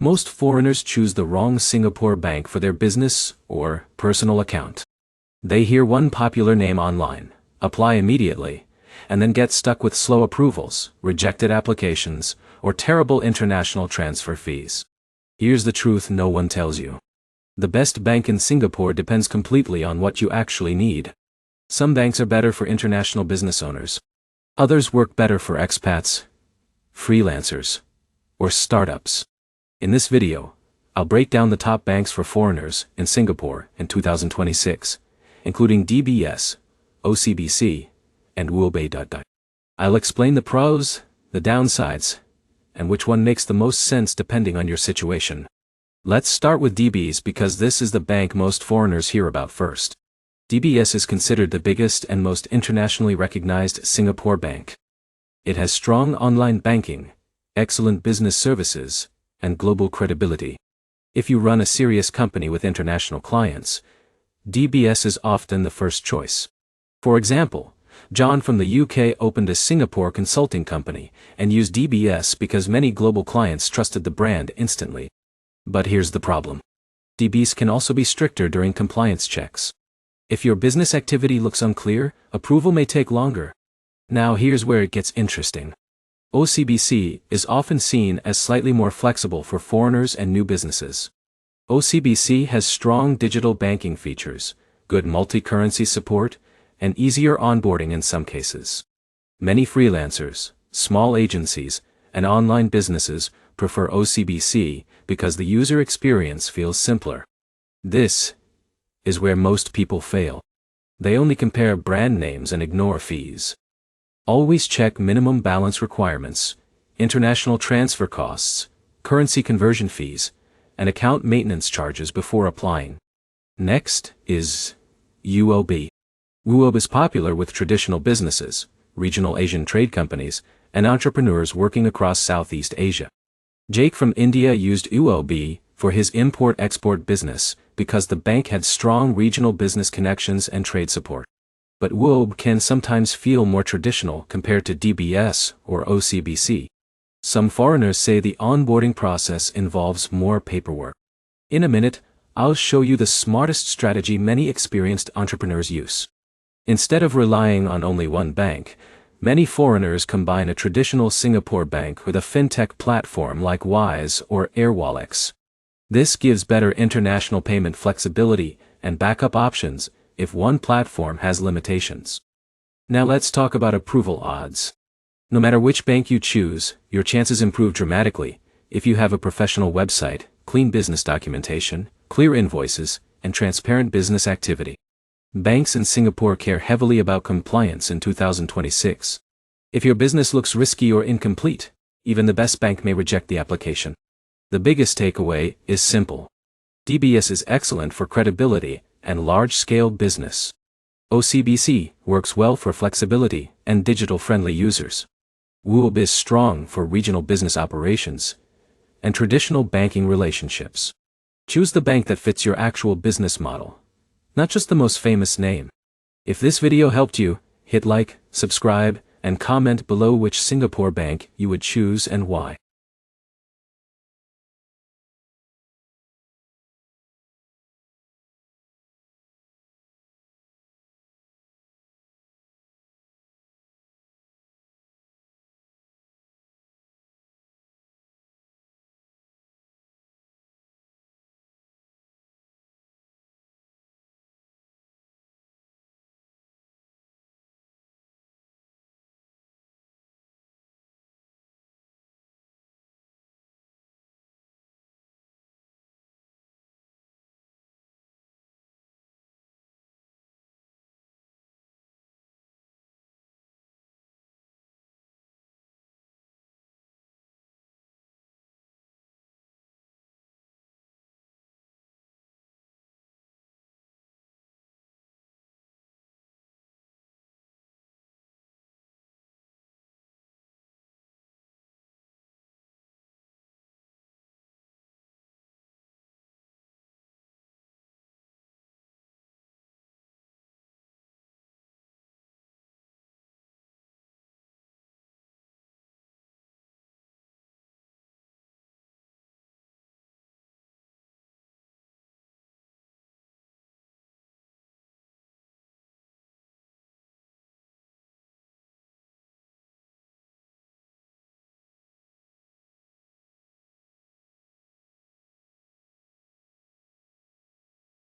Most foreigners choose the wrong Singapore bank for their business or personal account. They hear one popular name online, apply immediately, and then get stuck with slow approvals, rejected applications, or terrible international transfer fees. Here's the truth no one tells you. The best bank in Singapore depends completely on what you actually need. Some banks are better for international business owners. Others work better for expats, freelancers, or startups. In this video, I'll break down the top banks for foreigners in Singapore in 2026, including DBS, OCBC, and UOB. I'll explain the pros, the downsides, and which one makes the most sense depending on your situation. Let's start with DBS because this is the bank most foreigners hear about first. DBS is considered the biggest and most internationally recognized Singapore bank. It has strong online banking, excellent business services, and global credibility. If you run a serious company with international clients, DBS is often the first choice. For example, John from the UK opened a Singapore consulting company and used DBS because many global clients trusted the brand instantly. But here's the problem. DBS can also be stricter during compliance checks. If your business activity looks unclear, approval may take longer. Now here's where it gets interesting. OCBC is often seen as slightly more flexible for foreigners and new businesses. OCBC has strong digital banking features, good multi-currency support, and easier onboarding in some cases. Many freelancers, small agencies, and online businesses prefer OCBC because the user experience feels simpler. This is where most people fail. They only compare brand names and ignore fees. Always check minimum balance requirements, international transfer costs, currency conversion fees, and account maintenance charges before applying. Next is UOB. UOB is popular with traditional businesses, regional Asian trade companies, and entrepreneurs working across Southeast Asia. Jake from India used UOB for his import-export business because the bank had strong regional business connections and trade support. But UOB can sometimes feel more traditional compared to DBS or OCBC. Some foreigners say the onboarding process involves more paperwork. In a minute, I'll show you the smartest strategy many experienced entrepreneurs use. Instead of relying on only one bank, many foreigners combine a traditional Singapore bank with a fintech platform like Wise or Airwallex. This gives better international payment flexibility and backup options if one platform has limitations. Now let's talk about approval odds. No matter which bank you choose, your chances improve dramatically if you have a professional website, clean business documentation, clear invoices, and transparent business activity. Banks in Singapore care heavily about compliance in 2026. If your business looks risky or incomplete, even the best bank may reject the application. The biggest takeaway is simple. DBS is excellent for credibility and large-scale business. OCBC works well for flexibility and digital-friendly users. UOB is strong for regional business operations and traditional banking relationships. Choose the bank that fits your actual business model, not just the most famous name. If this video helped you, hit like, subscribe, and comment below which Singapore bank you would choose and why.